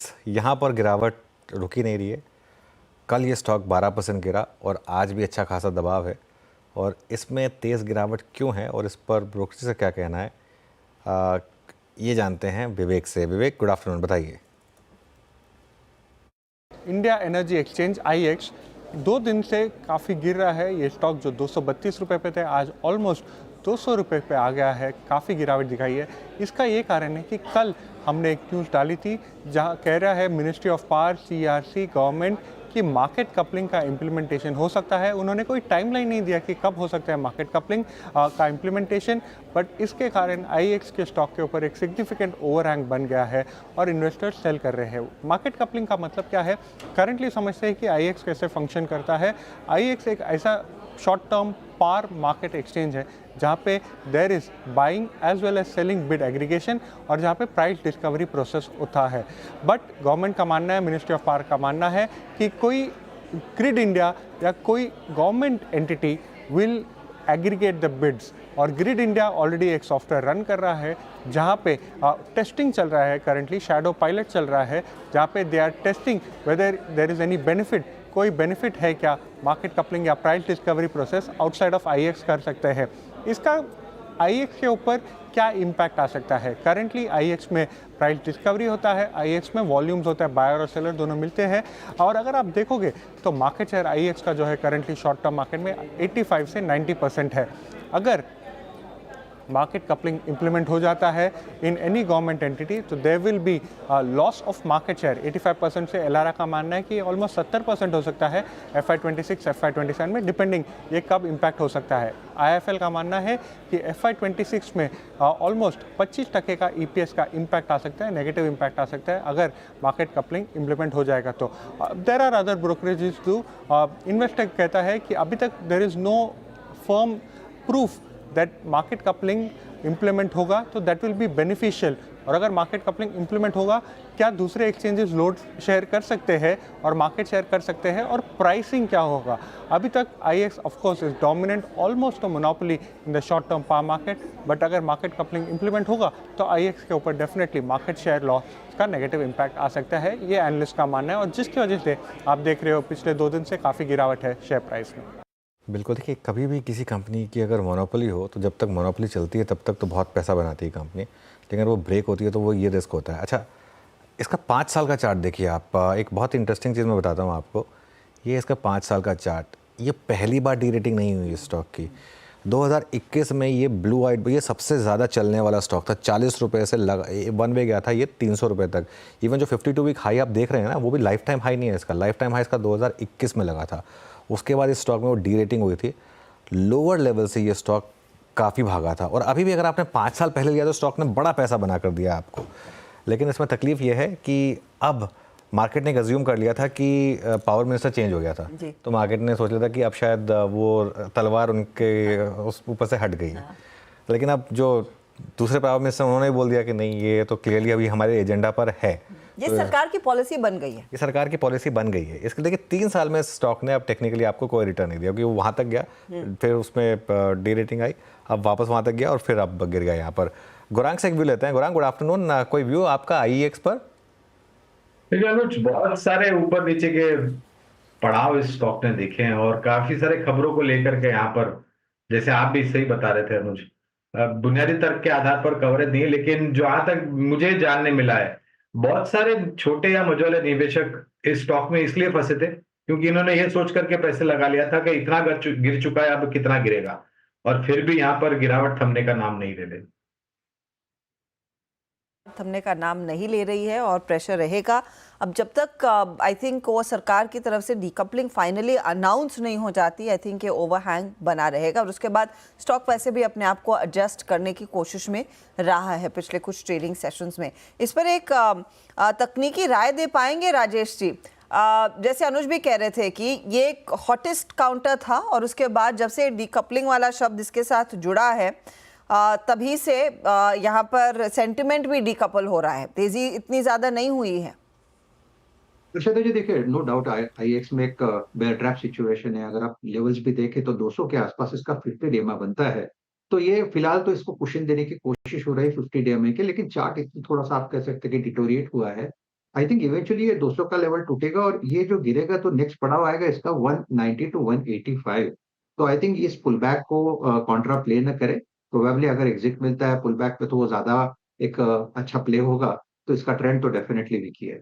यहाँ पर गिरावट रुकी नहीं रही है। कल ये स्टॉक 12% गिरा और आज भी अच्छा खासा दबाव है। और इसमें तेज़ गिरावट क्यों है और इस पर ब्रोकरेज का क्या कहना है, ये जानते हैं विवेक से। विवेक, गुड आफ्टरनून, बताइए। इंडिया एनर्जी एक्सचेंज आईएक्स 2 दिन से काफ़ी गिर रहा है। ये स्टॉक जो 232 रुपये पे थे आज ऑलमोस्ट 200 रुपये पे आ गया है। काफ़ी गिरावट दिखाई है। इसका ये कारण है कि कल हमने एक न्यूज़ डाली थी जहां कह रहा है ministry of power, CERC, government कि मार्केट कपलिंग का इम्प्लीमेंटेशन हो सकता है। उन्होंने कोई टाइमलाइन नहीं दिया कि कब हो सकता है मार्केट कपलिंग का इम्प्लीमेंटेशन, बट इसके कारण आईएक्स के स्टॉक के ऊपर एक सिग्निफिकेंट ओवरहैंग बन गया है और इन्वेस्टर्स सेल कर रहे हैं। मार्केट कपलिंग का मतलब क्या है? करंटली समझते हैं कि आईएक्स कैसे फंक्शन करता है। आईएक्स एक ऐसा short term power market exchange है जहाँ पे there is buying as well as selling bid aggregation और जहाँ पे प्राइस डिस्कवरी प्रोसेस होता है। बट गवर्नमेंट का मानना है, मिनिस्ट्री ऑफ पावर का मानना है कि कोई ग्रिड इंडिया या कोई government entity will aggregate the bids. और ग्रिड इंडिया ऑलरेडी एक सॉफ्टवेयर रन कर रहा है जहाँ पे टेस्टिंग चल रहा है, करंटली शैडो पायलट चल रहा है जहाँ पे they are testing whether there is any benefit, कोई बेनिफिट है क्या, मार्केट कपलिंग या price discovery process outside of IEX कर सकते हैं। इसका आईएक्स के ऊपर क्या इम्पैक्ट आ सकता है? करंटली आईएक्स में प्राइस डिस्कवरी होता है, आईएक्स में वॉल्यूम्स होता है, बायर और सेलर दोनों मिलते हैं। और अगर आप देखोगे तो मार्केट शेयर आईएक्स का जो है करंटली शॉर्ट टर्म मार्केट में 85 से 90% है। अगर मार्केट कपलिंग इंप्लीमेंट हो जाता है इन एनी गवर्नमेंट एंटिटी तो there will be loss of market share. 85% से एलआरए का मानना है कि ऑलमोस्ट 70% हो सकता है FY26 FY27 में, डिपेंडिंग ये कब इम्पैक्ट हो सकता है। आईएफएल का मानना है कि FY26 में ऑलमोस्ट 25% का ईपीएस का इम्पैक्ट आ सकता है, नेगेटिव इम्पैक्ट आ सकता है अगर मार्केट कपलिंग इंप्लीमेंट हो जाएगा तो। There are other brokerages too. Investor कहता है कि अभी तक there is no firm proof that market coupling implement होगा तो दैट विल बी बेनिफिशियल। और अगर मार्केट कपलिंग इम्प्लीमेंट होगा, क्या दूसरे एक्सचेंजेस लोड शेयर कर सकते हैं और मार्केट शेयर कर सकते हैं, और प्राइसिंग क्या होगा? अभी तक IEX of course is dominant, almost a monopoly in the short term power market, but अगर मार्केट कपलिंग इम्प्लीमेंट होगा तो आईएक्स के ऊपर डेफिनेटली मार्केट शेयर लॉस का नेगेटिव इम्पैक्ट आ सकता है, ये एनालिस्ट का मानना है। और जिसकी वजह से आप देख रहे हो पिछले 2 दिन से काफ़ी गिरावट है शेयर प्राइस में। बिल्कुल, देखिए, कभी भी किसी कंपनी की अगर मोनोपोली हो तो जब तक मोनोपोली चलती है तब तक तो बहुत पैसा बनाती है कंपनी, लेकिन अगर वो ब्रेक होती है तो वो ये रिस्क होता है। अच्छा, इसका 5 साल का चार्ट देखिए आप। एक बहुत इंटरेस्टिंग चीज़ मैं बताता हूँ आपको। ये इसका 5 साल का चार्ट, ये पहली बार डी रेटिंग नहीं हुई स्टॉक की। 2021 में ये ब्लू आइट, ये सबसे ज़्यादा चलने वाला स्टॉक था। 40 रुपये से वन वे गया था ये 300 रुपये तक। इवन जो 52 वीक हाई आप देख रहे हैं ना, वो भी लाइफ टाइम हाई नहीं है इसका। लाइफ टाइम हाई इसका 2021 में लगा था। उसके बाद इस स्टॉक में वो डी रेटिंग हुई थी। लोअर लेवल से ये स्टॉक काफ़ी भागा था और अभी भी अगर आपने 5 साल पहले लिया तो स्टॉक ने बड़ा पैसा बना कर दिया आपको। लेकिन इसमें तकलीफ ये है कि अब मार्केट ने अज्यूम कर लिया था कि पावर मिनिस्टर चेंज हो गया था, तो मार्केट ने सोच लिया था कि अब शायद वो तलवार उनके उस ऊपर से हट गई है। लेकिन अब जो दूसरे पावर मिनिस्टर उन्होंने बोल दिया कि नहीं, ये तो क्लियरली अभी हमारे एजेंडा पर है। ये सरकार की पॉलिसी बन गई है। ये सरकार की पॉलिसी बन गई है। इसके देखिए 3 साल में स्टॉक ने अब टेक्निकली आपको कोई रिटर्न नहीं दिया, क्योंकि वो वहाँ तक गया, फिर उसमें डी रेटिंग आई, अब वापस वहाँ तक गया और फिर अब गिर गया यहाँ पर। गुरांग से एक व्यू लेते हैं। Gurang, good afternoon. कोई व्यू आपका आईएक्स पर? बहुत सारे ऊपर नीचे के पड़ाव इस स्टॉक ने देखे हैं और काफी सारे खबरों को लेकर के यहाँ पर, जैसे आप भी सही बता रहे थे अनुज, बुनियादी तर्क के आधार पर कवरेज नहीं है, लेकिन जहां तक मुझे जानने मिला है, बहुत सारे छोटे या मझोले निवेशक इस स्टॉक में इसलिए फंसे थे क्योंकि इन्होंने ये सोच करके पैसे लगा लिया था कि इतना गिर चुका है, अब कितना गिरेगा, और फिर भी यहाँ पर गिरावट थमने का नाम नहीं ले रही। थमने का नाम नहीं ले रही है और प्रेशर रहेगा। अब जब तक आई थिंक वो सरकार की तरफ से डीकपलिंग फाइनली अनाउंस नहीं हो जाती, आई थिंक ये ओवरहैंग बना रहेगा और उसके बाद स्टॉक वैसे भी अपने आप को एडजस्ट करने की कोशिश में रहा है पिछले कुछ ट्रेडिंग सेशंस में। इस पर एक तकनीकी राय दे पाएंगे राजेश जी? जैसे अनुज भी कह रहे थे कि ये एक हॉटेस्ट काउंटर था और उसके बाद जब से डीकपलिंग वाला शब्द इसके साथ जुड़ा है तभी से यहाँ पर सेंटिमेंट भी डीकपल हो रहा है, तेजी इतनी ज्यादा नहीं हुई है। श्वेता जी, देखिए, नो डाउट आईएक्स में एक बेयर ट्रैप सिचुएशन है। अगर आप लेवल्स भी देखें तो 200 के आसपास इसका 50 डे बनता है, तो ये फिलहाल तो इसको कुशन देने की कोशिश हो रही है 50 डे के, लेकिन चार्ट थोड़ा सा आप कह सकते हैं कि डिटोरिएट हुआ है। आई थिंक इवेंचुअली ये 200 का लेवल टूटेगा और ये जो गिरेगा तो नेक्स्ट पड़ाव आएगा इसका 190 टू 185। तो आई थिंक इस पुल बैक को कॉन्ट्रा प्ले न करे। प्रोबेबली अगर एग्जिट मिलता है पुल बैक पे तो वो ज्यादा एक अच्छा प्ले होगा। तो इसका ट्रेंड तो डेफिनेटली वीक ही है।